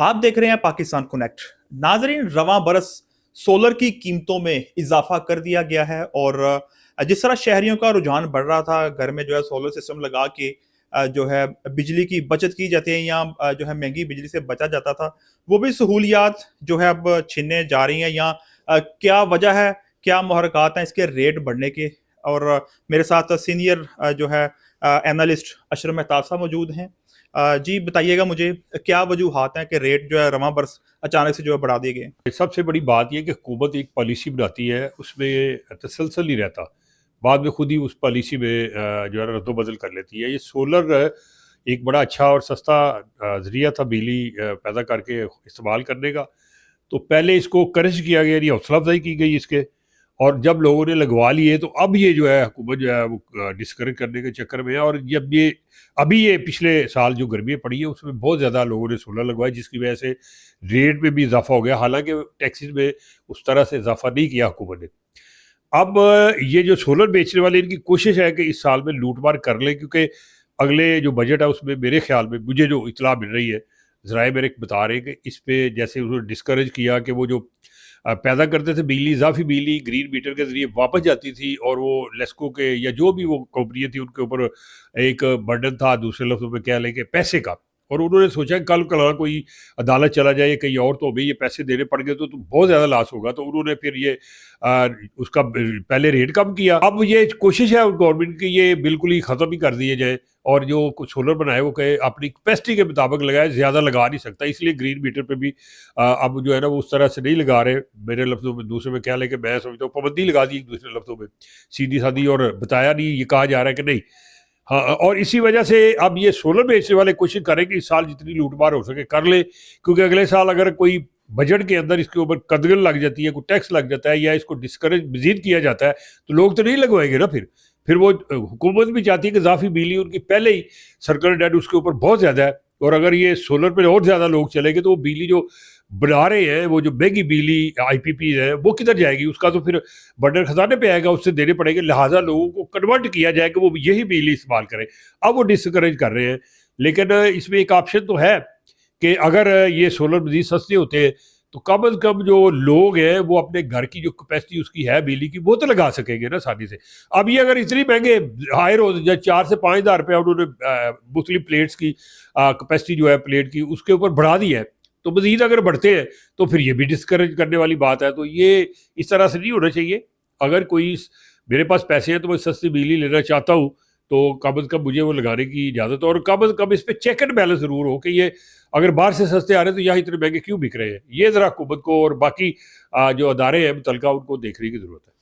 आप देख रहे हैं पाकिस्तान कनेक्ट। नाजरीन, रवां बरस सोलर की कीमतों में इजाफा कर दिया गया है और जिस तरह शहरियों का रुझान बढ़ रहा था, घर में जो है सोलर सिस्टम लगा के जो है बिजली की बचत की जाती है या जो है महंगी बिजली से बचा जाता था, वो भी सहूलियात जो है अब छीनने जा रही हैं। या क्या वजह है, क्या मुहरकात हैं इसके रेट बढ़ने के। और मेरे साथ सीनियर जो है एनालिस्ट अशरफ मेहताब साहब मौजूद हैं। जी बताइएगा मुझे, क्या वजूहात हैं कि रेट जो है रवां बरस अचानक से जो है बढ़ा दिए गए। सबसे बड़ी बात यह कि हुकूमत एक पॉलिसी बनाती है, उसमें तसलसल नहीं रहता, बाद में खुद ही उस पॉलिसी में जो है रद्दोबदल कर लेती है। ये सोलर एक बड़ा अच्छा और सस्ता ज़रिया था बिजली पैदा करके इस्तेमाल करने का। तो पहले इसको करज किया गया, हौसला अफजाई की गई इसके, और जब लोगों ने लगवा लिए तो अब ये जो है हुकूमत जो है वो डिस्करेज करने के चक्कर में है। और जब ये अभी ये पिछले साल जो गर्मियाँ पड़ी है उसमें बहुत ज़्यादा लोगों ने सोलर लगवाए, जिसकी वजह से रेट में भी इजाफा हो गया। हालांकि टैक्सेस में उस तरह से इजाफा नहीं किया हुकूमत ने। अब ये जो सोलर बेचने वाले, इनकी कोशिश है कि इस साल में लूटमार कर लें, क्योंकि अगले जो बजट है उसमें मेरे ख्याल में, मुझे जो इतला मिल रही है, ज़राए मेरे बता रहे हैं कि इस पे जैसे उन्होंने डिस्करेज किया कि वो जो पैदा करते थे बिजली, इजाफी बिजली ग्रीन मीटर के ज़रिए वापस जाती थी, और वो लेस्को के या जो भी वो कंपनियाँ थी उनके ऊपर एक बर्डन था, दूसरे लफ्ज़ों में कह लें कि पैसे का। और उन्होंने सोचा कि कल कल कोई अदालत चला जाए या कहीं और, तो भाई ये पैसे देने पड़ गए तो बहुत ज़्यादा लॉस होगा। तो उन्होंने फिर ये उसका पहले रेट कम किया। अब ये कोशिश है गवर्नमेंट की, ये बिल्कुल ही ख़त्म ही कर दिए जाए, और जो कुछ सोलर बनाए वो कहे अपनी कैपेसिटी के मुताबिक लगाए, ज़्यादा लगा नहीं सकता। इसलिए ग्रीन मीटर पे भी अब जो है ना वो उस तरह से नहीं लगा रहे। मेरे लफ्ज़ों में, दूसरे में क्या लेके मैं समझता हूँ पाबंदी लगा दी एक दूसरे लफ्ज़ों में, सीधी सादी, और बताया नहीं, ये कहा जा रहा है कि नहीं। हाँ, और इसी वजह से अब ये सोलर बेचने वाले कोशिश करें कि इस साल जितनी लूटमार हो सके कर ले, क्योंकि अगले साल अगर कोई बजट के अंदर इसके ऊपर कदगन लग जाती है, कोई टैक्स लग जाता है, या इसको डिस्करेज मजीद किया जाता है, तो लोग तो नहीं लगवाएंगे ना। फिर वो हुकूमत भी चाहती है कि इजाफी बिजली उनकी पहले ही सर्कुलर डेट उसके ऊपर बहुत ज़्यादा है, और अगर ये सोलर पर और ज़्यादा लोग चलेंगे तो वो बिजली जो बना रहे हैं, वो जो महंगी बिजली आईपीपी है, वो किधर जाएगी? उसका तो फिर बर्डन खजाने पे आएगा, उससे देने पड़ेंगे। लिहाजा लोगों को कन्वर्ट किया जाए कि वो यही बिजली इस्तेमाल करें। अब वो डिस्करेज कर रहे हैं, लेकिन इसमें एक ऑप्शन तो है कि अगर ये सोलर मजीद सस्ते होते हैं तो कम अज़ कम जो लोग हैं वो अपने घर की जो कैपेसिटी उसकी है बिजली की, वो तो लगा सकेंगे ना आसानी से। अब ये अगर इतनी महंगे हायर हो जाए, 4 से 5 हज़ार रुपया उन्होंने मुख्तलिफ प्लेट्स की कैपेसिटी जो है प्लेट की उसके ऊपर बढ़ा दी है, तो मजीद अगर बढ़ते हैं तो फिर ये भी डिस्करेज करने वाली बात है। तो ये इस तरह से नहीं होना चाहिए। अगर कोई मेरे पास पैसे हैं तो मैं सस्ती बिजली लेना चाहता हूँ, तो कम अज़ कम मुझे वो लगाने की इजाज़त, और कम अज़ कम इस पे चेक एंड बैलेंस ज़रूर हो कि ये अगर बाहर से सस्ते आ रहे हैं तो यहाँ इतने महंगे क्यों बिक रहे हैं। ये ज़रा हुकूमत को और बाकी जो अदारे हैं मुतलका उनको देखने की ज़रूरत है।